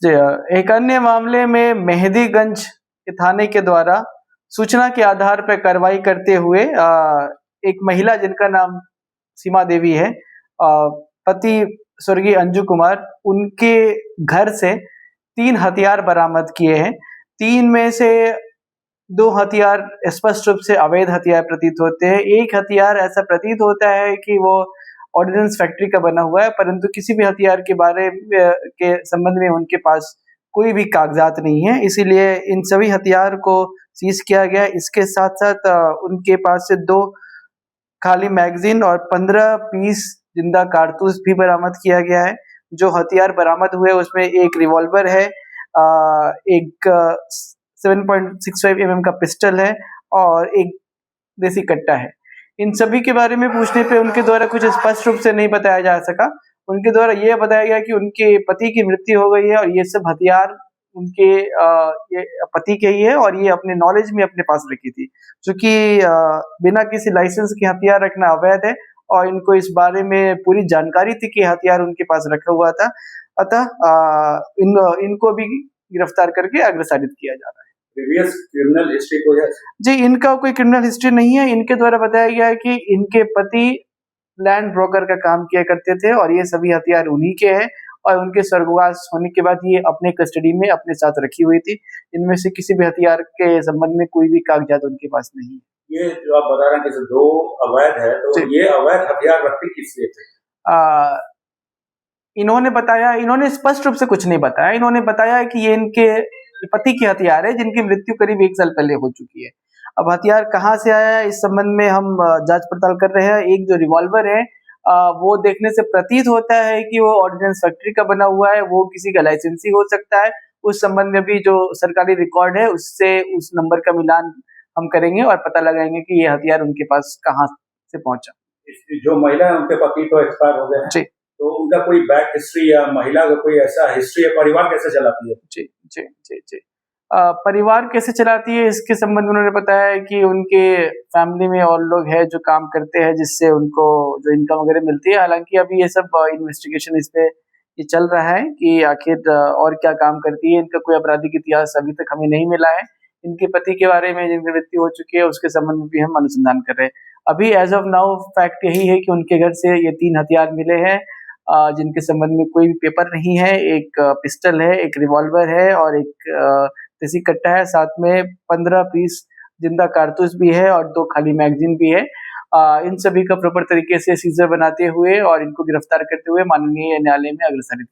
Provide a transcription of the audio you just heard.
जी एक अन्य मामले में मेहंदीगंज के थाने के द्वारा सूचना के आधार पर कार्रवाई करते हुए एक महिला जिनका नाम सीमा देवी है, पति स्वर्गीय अंजू कुमार, उनके घर से 3 हथियार बरामद किए हैं। 3 में से 2 हथियार स्पष्ट रूप से अवैध हथियार प्रतीत होते हैं। एक हथियार ऐसा प्रतीत होता है कि वो ऑर्डिनेंस फैक्ट्री का बना हुआ है, परंतु किसी भी हथियार के बारे के संबंध में उनके पास कोई भी कागज़ात नहीं है, इसीलिए इन सभी हथियार को सीज़ किया गया है। इसके साथ-साथ उनके पास से 2 खाली मैगज़ीन और 15 पीस जिंदा कारतूस भी बरामद किया गया है। जो हथियार बरामद हुए उसमें एक रिवॉल्वर है, एक 7.65 का पिस्टल है और एक देसी कट्टा है। इन सभी के बारे में पूछने पे उनके द्वारा कुछ स्पष्ट रूप से नहीं बताया जा सका। उनके द्वारा ये बताया गया कि उनके पति की मृत्यु हो गई है और ये सब हथियार उनके ये पति के ही है और ये अपने नॉलेज में अपने पास रखी थी। चूँकि बिना किसी लाइसेंस के हथियार रखना अवैध है और इनको इस बारे में पूरी जानकारी थी कि हथियार उनके पास रखा हुआ था। अतः इनको भी गिरफ्तार करके अग्रसारित किया जा रहा है। प्रीवियस क्रिमिनल हिस्ट्री कोई है? जी, इनका कोई क्रिमिनल हिस्ट्री नहीं है। इनके द्वारा बताया गया है कि इनके पति लैंड ब्रोकर का काम किया करते थे और ये सभी हथियार उन्हीं के हैं और उनके स्वर्गवास होने के बाद ये अपने कस्टडी में अपने साथ रखी हुई थी। इनमें से किसी भी हथियार के संबंध में कोई भी कागजात उनके पास नहीं है। ये जो आप बता रहे हैं कि 2 अवैध है, तो ये अवैध हथियार रखते किस लिए थे? इन्होंने स्पष्ट रूप से कुछ नहीं बताया। इन्होंने बताया कि ये इनके पति के हथियार है जिनकी मृत्यु करीब 1 साल पहले हो चुकी है। अब हथियार कहाँ से आया है इस संबंध में हम जांच पड़ताल कर रहे हैं। एक जो रिवॉल्वर है वो देखने से प्रतीत होता है कि वो ऑर्डिनेंस फैक्ट्री का बना हुआ है, वो किसी का लाइसेंसी हो सकता है। उस संबंध में भी जो सरकारी रिकॉर्ड है उससे उस नंबर का मिलान हम करेंगे और पता लगाएंगे कि ये हथियार उनके पास कहाँ से पहुंचा। जो महिला है उनके पति तो एक्सपायर हो गए हैं, जी, तो उनका कोई बैक हिस्ट्री या महिला का कोई ऐसा हिस्ट्री है? परिवार कैसे चलाती है? जी जी जी जी परिवार कैसे चलाती है इसके संबंध में उन्होंने बताया है कि उनके फैमिली में और लोग हैं जो काम करते हैं जिससे उनको जो इनकम वगैरह मिलती है। हालांकि अभी ये सब इन्वेस्टिगेशन इस पे ये चल रहा है कि आखिर और क्या काम करती है। इनका कोई आपराधिक इतिहास अभी तक हमें नहीं मिला है। इनके पति के बारे में जिनकी मृत्यु हो चुकी है उसके संबंध में भी हम अनुसंधान कर रहे हैं। अभी एज ऑफ नाउ फैक्ट यही है कि उनके घर से ये 3 हथियार मिले हैं जिनके संबंध में कोई भी पेपर नहीं है। एक पिस्टल है, एक रिवॉल्वर है और एक देसी कट्टा है। साथ में 15 पीस जिंदा कारतूस भी है और 2 खाली मैगजीन भी है। इन सभी का प्रॉपर तरीके से सीजर बनाते हुए और इनको गिरफ्तार करते हुए माननीय न्यायालय में अग्रसारित